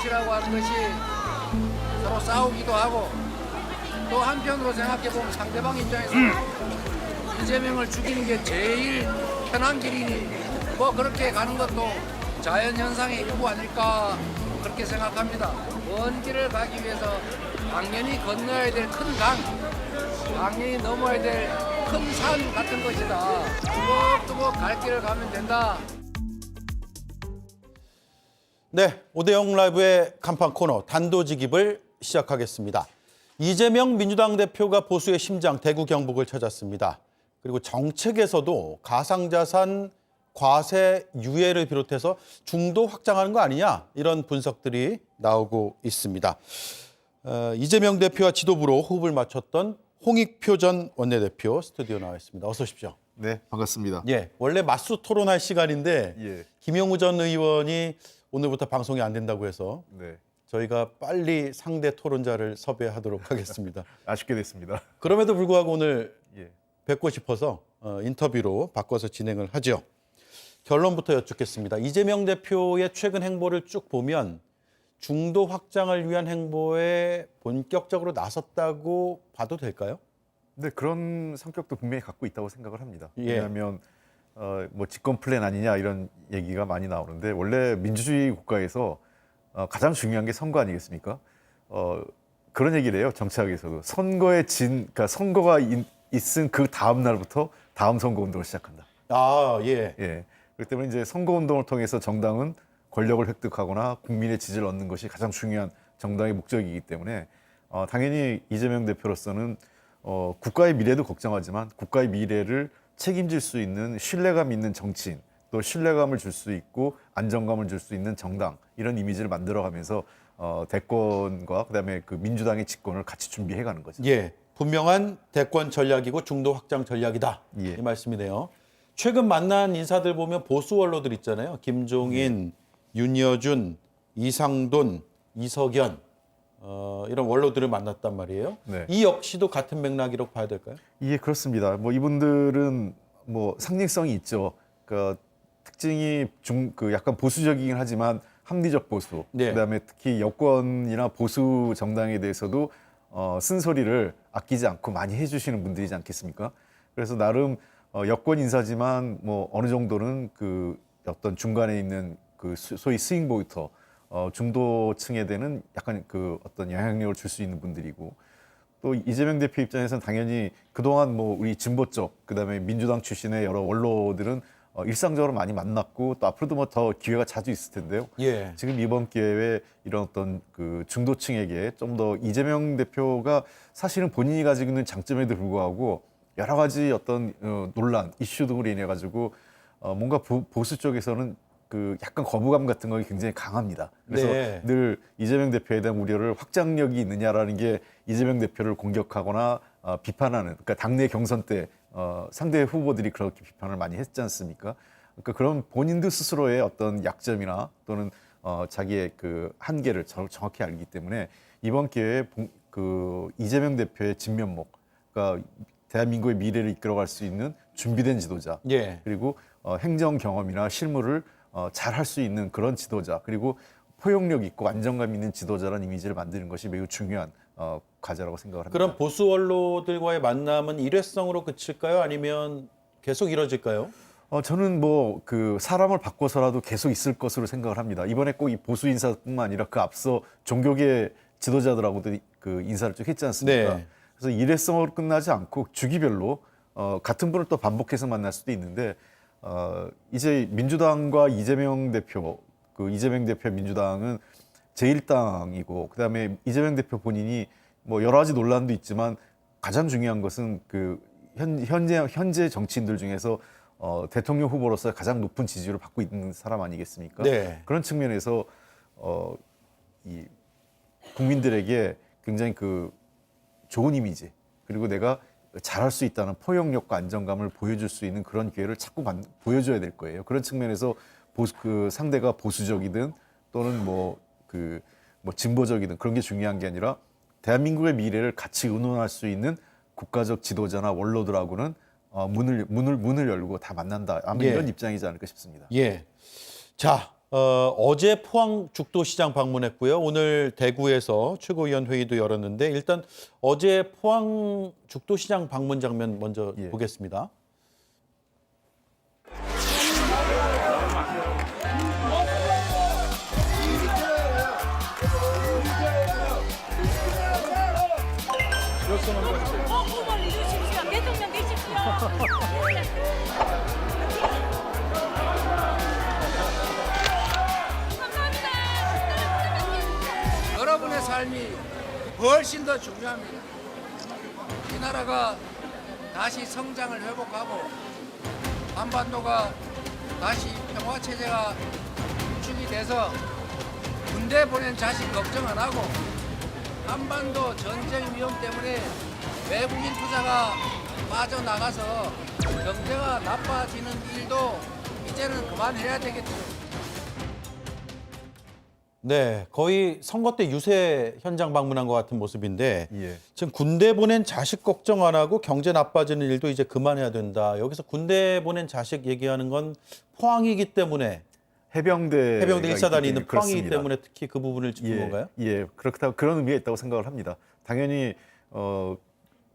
정치라고 하는 것이 서로 싸우기도 하고 또 한편으로 생각해 보면 상대방 입장에서는 이재명을 죽이는 게 제일 편한 길이니 뭐 그렇게 가는 것도 자연현상의 일부 아닐까 그렇게 생각합니다. 먼 길을 가기 위해서 당연히 건너야 될 큰 강, 당연히 넘어야 될 큰 산 같은 것이다. 뚜벅뚜벅 갈 길을 가면 된다. 네, 오대영 라이브의 간판 코너 단도직입을 시작하겠습니다. 이재명 민주당 대표가 보수의 심장 대구 경북을 찾았습니다. 그리고 정책에서도 가상자산 과세 유예를 비롯해서 중도 확장하는 거 아니냐 이런 분석들이 나오고 있습니다. 이재명 대표와 지도부로 호흡을 맞췄던 홍익표 전 원내대표 스튜디오 나와 있습니다. 어서 오십시오. 네, 반갑습니다. 예, 원래 맞수 토론할 시간인데 예. 김영우 전 의원이 오늘부터 방송이 안 된다고 해서 네, 저희가 빨리 상대 토론자를 섭외하도록 하겠습니다. 아쉽게 됐습니다. 그럼에도 불구하고 오늘 예. 뵙고 싶어서 인터뷰로 바꿔서 진행을 하죠. 결론부터 여쭙겠습니다. 이재명 대표의 최근 행보를 쭉 보면 중도 확장을 위한 행보에 본격적으로 나섰다고 봐도 될까요? 네, 그런 성격도 분명히 갖고 있다고 생각을 합니다. 예. 왜냐하면 뭐 집권 플랜 아니냐 이런 얘기가 많이 나오는데 원래 민주주의 국가에서 가장 중요한 게 선거 아니겠습니까? 그런 얘기를 해요. 정치학에서도 그러니까 선거가 있은 그 다음 날부터 다음 선거 운동을 시작한다. 아, 예. 예. 그렇기 때문에 이제 선거 운동을 통해서 정당은 권력을 획득하거나 국민의 지지를 얻는 것이 가장 중요한 정당의 목적이기 때문에 당연히 이재명 대표로서는 국가의 미래도 걱정하지만 국가의 미래를 책임질 수 있는 신뢰감 있는 정치인, 또 신뢰감을 줄 수 있고 안정감을 줄 수 있는 정당 이런 이미지를 만들어가면서 대권과 그다음에 그 민주당의 집권을 같이 준비해가는 거죠. 예. 분명한 대권 전략이고 중도 확장 전략이다. 예. 이 말씀이네요. 최근 만난 인사들 보면 보수 원로들 있잖아요. 김종인, 윤여준, 이상돈, 이석연 이런 원로들을 만났단 말이에요. 네. 이 역시도 같은 맥락이라고 봐야 될까요? 예, 그렇습니다. 뭐 이분들은 뭐 상징성이 있죠. 그 특징이 약간 보수적이긴 하지만 합리적 보수. 네. 그다음에 특히 여권이나 보수 정당에 대해서도 쓴소리를 아끼지 않고 많이 해주시는 분들이지 않겠습니까? 그래서 나름 여권 인사지만 뭐 어느 정도는 그 어떤 중간에 있는 그 소위 스윙 보이터 중도층에 대는 약간 그 어떤 영향력을 줄 수 있는 분들이고 또 이재명 대표 입장에서는 당연히 그동안 뭐 우리 진보 쪽 그다음에 민주당 출신의 여러 원로들은 일상적으로 많이 만났고 또 앞으로도 뭐 더 기회가 자주 있을 텐데요. 예. 지금 이번 기회에 이런 어떤 그 중도층에게 좀 더 이재명 대표가 사실은 본인이 가지고 있는 장점에도 불구하고 여러 가지 어떤 논란, 이슈 등으로 인해 가지고 뭔가 보수 쪽에서는 그 약간 거부감 같은 거 굉장히 강합니다. 그래서 네. 늘 이재명 대표에 대한 우려를 확장력이 있느냐라는 게 이재명 대표를 공격하거나 비판하는, 그러니까 당내 경선 때 상대 후보들이 그렇게 비판을 많이 했지 않습니까? 그러니까 그런 본인들 스스로의 어떤 약점이나 또는 자기의 그 한계를 정확히 알기 때문에 이번 기회에 그 이재명 대표의 진면목, 그러니까 대한민국의 미래를 이끌어갈 수 있는 준비된 지도자, 예. 그리고 행정 경험이나 실무를 잘 할 수 있는 그런 지도자, 그리고 포용력 있고 안정감 있는 지도자라는 이미지를 만드는 것이 매우 중요한 과제라고 생각을 합니다. 그럼 보수 원로들과의 만남은 일회성으로 그칠까요? 아니면 계속 이뤄질까요? 저는 뭐 그 사람을 바꿔서라도 계속 있을 것으로 생각을 합니다. 이번에 꼭 이 보수 인사뿐만 아니라 그 앞서 종교계 지도자들하고도 그 인사를 쭉 했지 않습니까? 네. 그래서 일회성으로 끝나지 않고 주기별로 같은 분을 또 반복해서 만날 수도 있는데 이제 민주당과 이재명 대표, 그 이재명 대표 민주당은 제1당이고 그다음에 이재명 대표 본인이 뭐 여러 가지 논란도 있지만 가장 중요한 것은 그 현재 정치인들 중에서 대통령 후보로서 가장 높은 지지율을 받고 있는 사람 아니겠습니까? 네. 그런 측면에서 이 국민들에게 굉장히 그 좋은 이미지, 그리고 내가 잘할 수 있다는 포용력과 안정감을 보여줄 수 있는 그런 기회를 자꾸 보여줘야 될 거예요. 그런 측면에서 그 상대가 보수적이든 또는 뭐 진보적이든 그런 게 중요한 게 아니라 대한민국의 미래를 같이 의논할 수 있는 국가적 지도자나 원로들하고는 문을 열고 다 만난다. 아마 예. 이런 입장이지 않을까 싶습니다. 예. 자, 어제 포항 죽도시장 방문했고요. 오늘 대구에서 최고위원 회의도 열었는데 일단 어제 포항 죽도시장 방문 장면 먼저 예. 보겠습니다. 꿈을 이루십시오. 대통령 되십시오. 감사합니다. 여러분의 삶이 훨씬 더 중요합니다. 이 나라가 다시 성장을 회복하고 한반도가 다시 평화 체제가 구축이 돼서 군대 보낸 자식 걱정 안 하고 한반도 전쟁 위험 때문에 외국인 투자가 빠져나가서 경제가 나빠지는 일도 이제는 그만해야 되겠죠. 네, 거의 선거 때 유세 현장 방문한 것 같은 모습인데 예. 지금 군대 보낸 자식 걱정 안 하고 경제 나빠지는 일도 이제 그만해야 된다. 여기서 군대 보낸 자식 얘기하는 건 포항이기 때문에 해병대 1사단이 있는 포항이기 그렇습니다. 때문에 특히 그 부분을 짚은 건가요? 예, 그렇다 그런 의미가 있다고 생각을 합니다. 당연히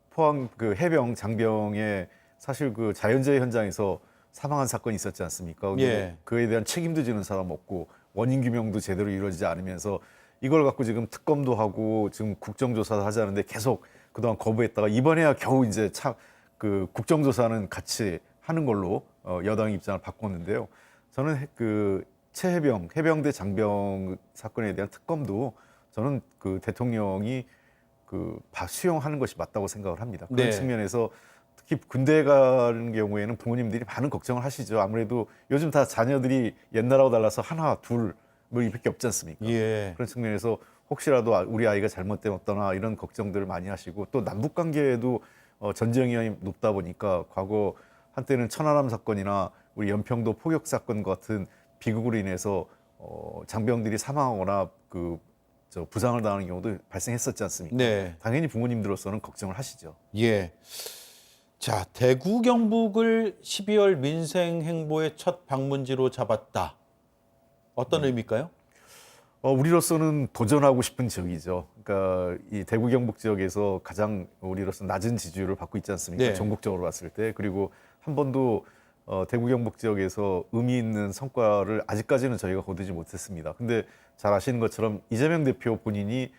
포항 그 해병 장병의 사실 그 자연재해 현장에서 사망한 사건이 있었지 않습니까? 근데 예. 그에 대한 책임도 지는 사람 없고 원인 규명도 제대로 이루어지지 않으면서 이걸 갖고 지금 특검도 하고 지금 국정조사도 하자는데 계속 그동안 거부했다가 이번에야 겨우 이제 그 국정조사는 같이 하는 걸로 여당의 입장을 바꿨는데요. 저는 그 해병대 장병 사건에 대한 특검도 저는 그 대통령이 그 수용하는 것이 맞다고 생각을 합니다. 그런 네. 측면에서 특히 군대 가는 경우에는 부모님들이 많은 걱정을 하시죠. 아무래도 요즘 다 자녀들이 옛날하고 달라서 하나, 둘 뭐 이밖에 없지 않습니까? 예. 그런 측면에서 혹시라도 우리 아이가 잘못되면 어떠나 이런 걱정들을 많이 하시고 또 남북 관계에도 전쟁 위험이 높다 보니까 과거 한때는 천안함 사건이나 우리 연평도 포격 사건 같은 비극으로 인해서 장병들이 사망하거나 부상을 당하는 경우도 발생했었지 않습니까? 네. 당연히 부모님들로서는 걱정을 하시죠. 예. 자, 대구 경북을 12월 민생 행보의 첫 방문지로 잡았다. 어떤 의미일까요? 우리로서는 도전하고 싶은 지역이죠. 그러니까 이 대구 경북 지역에서 가장 우리로서 낮은 지지율을 받고 있지 않습니까? 네. 전국적으로 봤을 때. 그리고 한 번도 대구 경북 지역에서 의미 있는 성과를 아직까지는 저희가 거두지 못했습니다. 근데 잘 아시는 것처럼 이재명 대표 본인이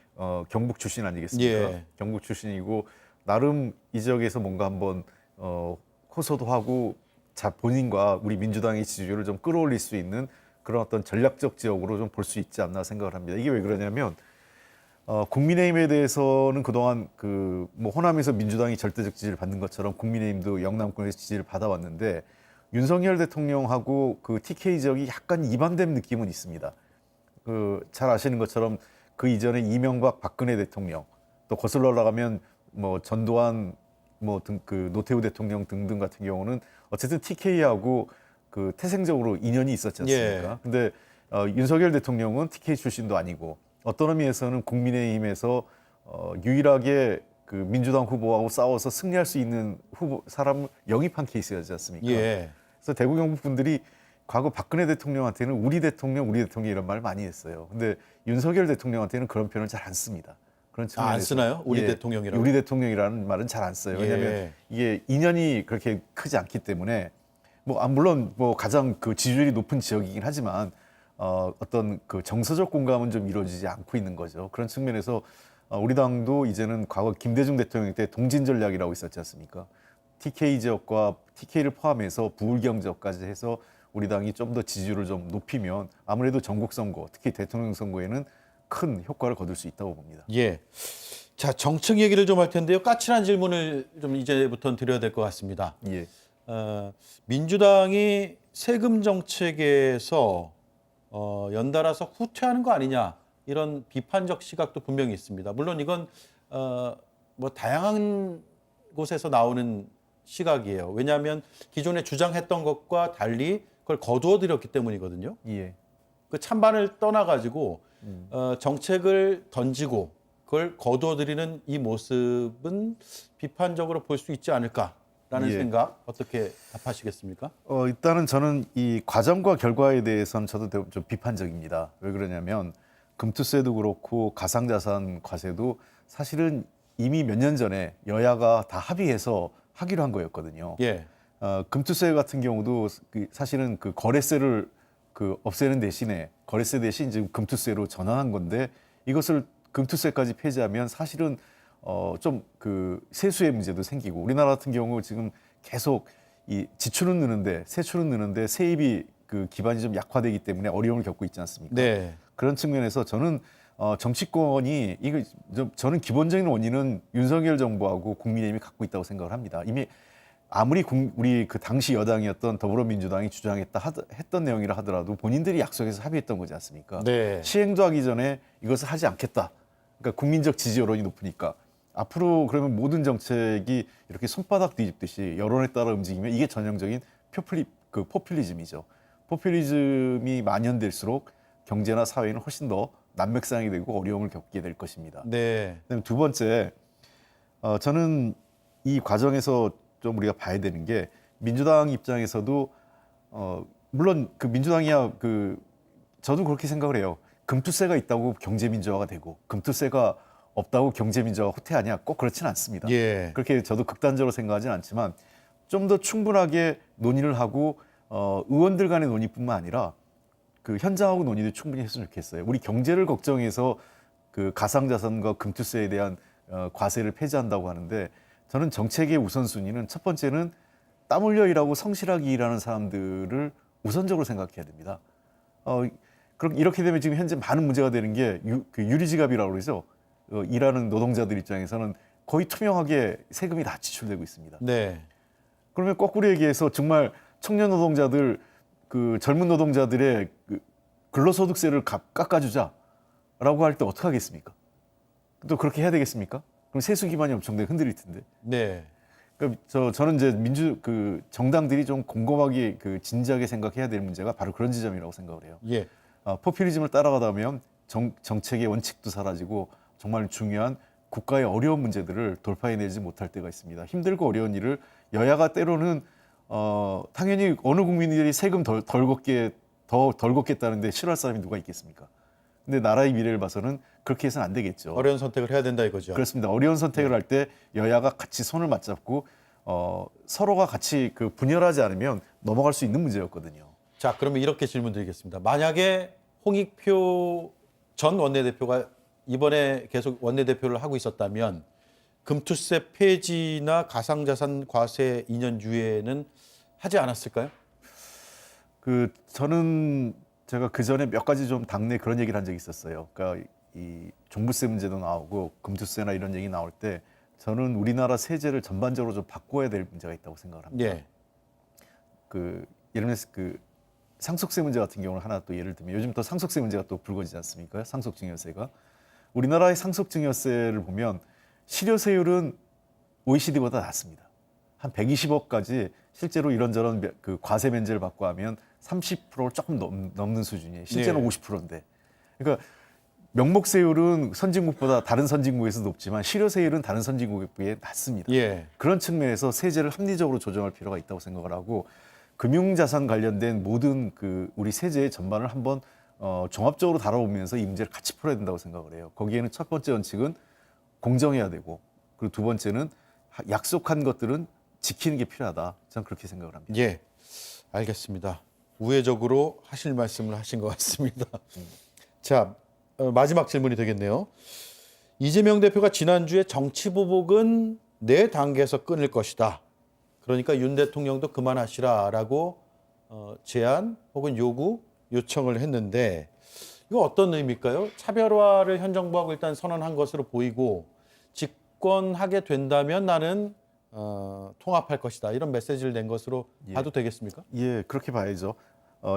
경북 출신 아니겠습니까? 예. 경북 출신이고 나름 이 지역에서 뭔가 한번 호소도 하고 본인과 우리 민주당의 지지율을 좀 끌어올릴 수 있는 그런 어떤 전략적 지역으로 좀 볼 수 있지 않나 생각을 합니다. 이게 왜 그러냐면 국민의힘에 대해서는 그동안 뭐 호남에서 민주당이 절대적 지지를 받는 것처럼 국민의힘도 영남권에서 지지를 받아왔는데 윤석열 대통령하고 그 TK 지역이 약간 이반된 느낌은 있습니다. 잘 아시는 것처럼 그 이전에 이명박, 박근혜 대통령 또 거슬러 올라가면 뭐 전두환 노태우 대통령 등등 같은 경우는 어쨌든 TK하고 태생적으로 인연이 있었지 않습니까? 예. 근데 윤석열 대통령은 TK 출신도 아니고 어떤 의미에서는 국민의힘에서 유일하게 민주당 후보하고 싸워서 승리할 수 있는 사람을 영입한 케이스였지 않습니까? 예. 그래서 대구 경북 분들이 과거 박근혜 대통령한테는 우리 대통령 이런 말을 많이 했어요. 근데 윤석열 대통령한테는 그런 표현을 잘 안 습니다. 그런 측면에서 안 쓰나요? 우리 대통령이라고? 우리 대통령이라는 말은 잘 안 써요. 왜냐하면 예. 이게 인연이 그렇게 크지 않기 때문에 물론 가장 지지율이 높은 지역이긴 하지만 어떤 정서적 공감은 좀 이루어지지 않고 있는 거죠. 그런 측면에서 우리 당도 이제는 과거 김대중 대통령 때 동진 전략이라고 있었지 않습니까? TK 지역과 TK를 포함해서 부울경 지역까지 해서 우리 당이 좀 더 지지율을 좀 높이면 아무래도 전국 선거, 특히 대통령 선거에는 큰 효과를 거둘 수 있다고 봅니다. 예. 자, 정책 얘기를 좀 할 텐데요. 까칠한 질문을 좀 이제부터 드려야 될 것 같습니다. 예. 민주당이 세금 정책에서 연달아서 후퇴하는 거 아니냐 이런 비판적 시각도 분명히 있습니다. 물론 이건 뭐 다양한 곳에서 나오는 시각이에요. 왜냐하면 기존에 주장했던 것과 달리 그걸 거두어들였기 때문이거든요. 예. 그 찬반을 떠나가지고 정책을 던지고 그걸 거두어들이는 이 모습은 비판적으로 볼 수 있지 않을까라는 라는 예. 생각 어떻게 답하시겠습니까? 일단은 저는 이 과정과 결과에 대해서는 저도 좀 비판적입니다. 왜 그러냐면 금투세도 그렇고 가상자산 과세도 사실은 이미 몇 년 전에 여야가 다 합의해서 하기로 한 거였거든요. 예. 금투세 같은 경우도 사실은 그 거래세를 없애는 대신에 거래세 대신 지금 금투세로 전환한 건데 이것을 금투세까지 폐지하면 사실은 좀 세수의 문제도 생기고 우리나라 같은 경우 지금 계속 이 지출은 느는데 세출은 느는데 세입이 기반이 좀 약화되기 때문에 어려움을 겪고 있지 않습니까? 네. 그런 측면에서 저는 정치권이 저는 기본적인 원인은 윤석열 정부하고 국민의힘이 갖고 있다고 생각을 합니다. 이미 아무리 우리 그 당시 여당이었던 더불어민주당이 했던 내용이라 하더라도 본인들이 약속해서 합의했던 거지 않습니까? 네. 시행도 하기 전에 이것을 하지 않겠다. 그러니까 국민적 지지 여론이 높으니까 앞으로 그러면 모든 정책이 이렇게 손바닥 뒤집듯이 여론에 따라 움직이면 이게 전형적인 포퓰리즘이죠. 포퓰리즘이 만연될수록 경제나 사회는 훨씬 더 난맥상이 되고 어려움을 겪게 될 것입니다. 네. 그다음에 두 번째, 저는 이 과정에서 좀 우리가 봐야 되는 게 민주당 입장에서도 물론 민주당이야 저도 그렇게 생각을 해요. 금투세가 있다고 경제 민주화가 되고 금투세가 없다고 경제 민주화가 후퇴하냐? 꼭 그렇지는 않습니다. 예. 그렇게 저도 극단적으로 생각하지는 않지만 좀 더 충분하게 논의를 하고 의원들 간의 논의뿐만 아니라 현장하고 논의도 충분히 했으면 좋겠어요. 우리 경제를 걱정해서 가상자산과 금투세에 대한 과세를 폐지한다고 하는데 저는 정책의 우선순위는 첫 번째는 땀 흘려 일하고 성실하게 일하는 사람들을 우선적으로 생각해야 됩니다. 그럼 이렇게 되면 지금 현재 많은 문제가 되는 게 유리지갑이라고 그러죠. 일하는 노동자들 입장에서는 거의 투명하게 세금이 다 지출되고 있습니다. 네. 그러면 거꾸로 얘기해서 정말 청년 노동자들 젊은 노동자들의 근로소득세를 깎아주자라고 할 때 어떻게 하겠습니까? 또 그렇게 해야 되겠습니까? 그럼 세수 기반이 엄청 흔들릴 텐데. 네. 그러니까 저는 이제 정당들이 좀 곰곰하게 진지하게 생각해야 될 문제가 바로 그런 지점이라고 생각을 해요. 예. 포퓰리즘을 따라가다 보면 정책의 원칙도 사라지고 정말 중요한 국가의 어려운 문제들을 돌파해내지 못할 때가 있습니다. 힘들고 어려운 일을 여야가 때로는 당연히 어느 국민들이 세금 덜 걷겠다는데 싫어할 사람이 누가 있겠습니까? 근데 나라의 미래를 봐서는 그렇게 해서는 안 되겠죠. 어려운 선택을 해야 된다 이거죠. 그렇습니다. 어려운 선택을 할 때 여야가 같이 손을 맞잡고 서로가 같이 분열하지 않으면 넘어갈 수 있는 문제였거든요. 자, 그러면 이렇게 질문드리겠습니다. 만약에 홍익표 전 원내대표가 이번에 계속 원내대표를 하고 있었다면 금투세 폐지나 가상자산 과세 2년 유예는 하지 않았을까요? 저는 제가 그 전에 몇 가지 좀 당내 그런 얘기를 한 적이 있었어요. 그러니까 이 종부세 문제도 나오고 금투세나 이런 얘기 나올 때 저는 우리나라 세제를 전반적으로 좀 바꿔야 될 문제가 있다고 생각을 합니다. 예. 예를 들어서 상속세 문제 같은 경우는 하나 또 예를 들면 요즘 또 상속세 문제가 또 불거지지 않습니까? 상속증여세가. 우리나라의 상속증여세를 보면 실효세율은 OECD보다 낮습니다. 한 120억까지 실제로 이런저런 과세 면제를 받고 하면 30%를 조금 넘는 수준이에요. 실제는 네. 50%인데. 그러니까 명목세율은 선진국보다 다른 선진국에서 높지만 실효세율은 다른 선진국에 비해 낮습니다. 예. 그런 측면에서 세제를 합리적으로 조정할 필요가 있다고 생각을 하고 금융자산 관련된 모든 우리 세제의 전반을 한번 종합적으로 다뤄보면서 이 문제를 같이 풀어야 된다고 생각을 해요. 거기에는 첫 번째 원칙은 공정해야 되고 그리고 두 번째는 약속한 것들은 지키는 게 필요하다. 저는 그렇게 생각을 합니다. 예. 알겠습니다. 우회적으로 하실 말씀을 하신 것 같습니다. 자, 마지막 질문이 되겠네요. 이재명 대표가 지난주에 정치보복은 4단계에서 끊을 것이다. 그러니까 윤 대통령도 그만하시라라고 제안 혹은 요청을 했는데 이거 어떤 의미일까요? 차별화를 현 정부하고 일단 선언한 것으로 보이고 집권하게 된다면 나는 통합할 것이다. 이런 메시지를 낸 것으로 봐도 되겠습니까? 예, 그렇게 봐야죠.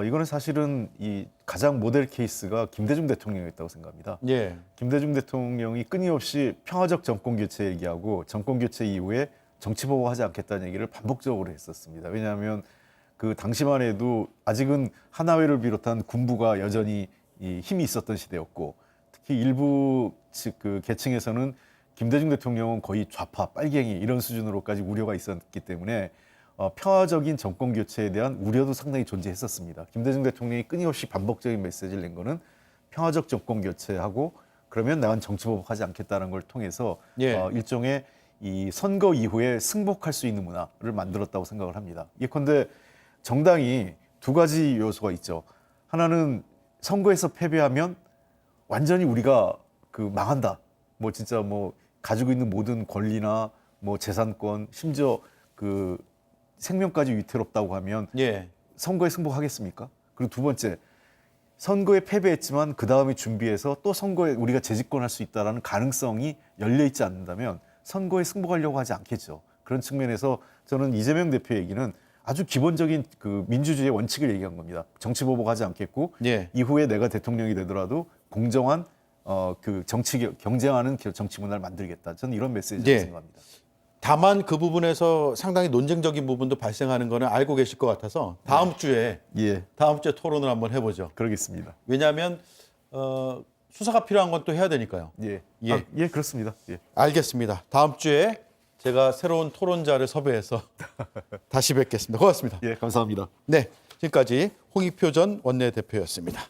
이거는 사실은 이 가장 모델 케이스가 김대중 대통령이었다고 생각합니다. 예. 김대중 대통령이 끊임없이 평화적 정권 교체 얘기하고 정권 교체 이후에 정치 보복하지 않겠다는 얘기를 반복적으로 했었습니다. 왜냐하면 당시만 해도 아직은 하나회를 비롯한 군부가 여전히 이 힘이 있었던 시대였고 특히 일부 계층에서는 김대중 대통령은 거의 좌파, 빨갱이 이런 수준으로까지 우려가 있었기 때문에 평화적인 정권 교체에 대한 우려도 상당히 존재했었습니다. 김대중 대통령이 끊임없이 반복적인 메시지를 낸 거는 평화적 정권 교체하고 그러면 나는 정치보복하지 않겠다는 걸 통해서 예. 일종의 이 선거 이후에 승복할 수 있는 문화를 만들었다고 생각을 합니다. 예컨대 정당이 두 가지 요소가 있죠. 하나는 선거에서 패배하면 완전히 우리가 그 망한다. 뭐 진짜 뭐 가지고 있는 모든 권리나 뭐 재산권, 심지어 그 생명까지 위태롭다고 하면 예. 선거에 승복하겠습니까? 그리고 두 번째, 선거에 패배했지만 그 다음에 준비해서 또 선거에 우리가 재집권할 수 있다라는 가능성이 열려 있지 않는다면 선거에 승복하려고 하지 않겠죠. 그런 측면에서 저는 이재명 대표 얘기는 아주 기본적인 그 민주주의의 원칙을 얘기한 겁니다. 정치 보복하지 않겠고 예. 이후에 내가 대통령이 되더라도 공정한 그 정치 경쟁하는 정치 문화를 만들겠다. 저는 이런 메시지라고 예. 생각합니다. 다만 그 부분에서 상당히 논쟁적인 부분도 발생하는 거는 알고 계실 것 같아서 다음 주에 예, 토론을 한번 해보죠. 그러겠습니다. 왜냐하면 수사가 필요한 건 또 해야 되니까요. 예, 예. 예, 그렇습니다. 예. 알겠습니다. 다음 주에 제가 새로운 토론자를 섭외해서 다시 뵙겠습니다. 고맙습니다. 예, 감사합니다. 네, 지금까지 홍익표 전 원내대표였습니다.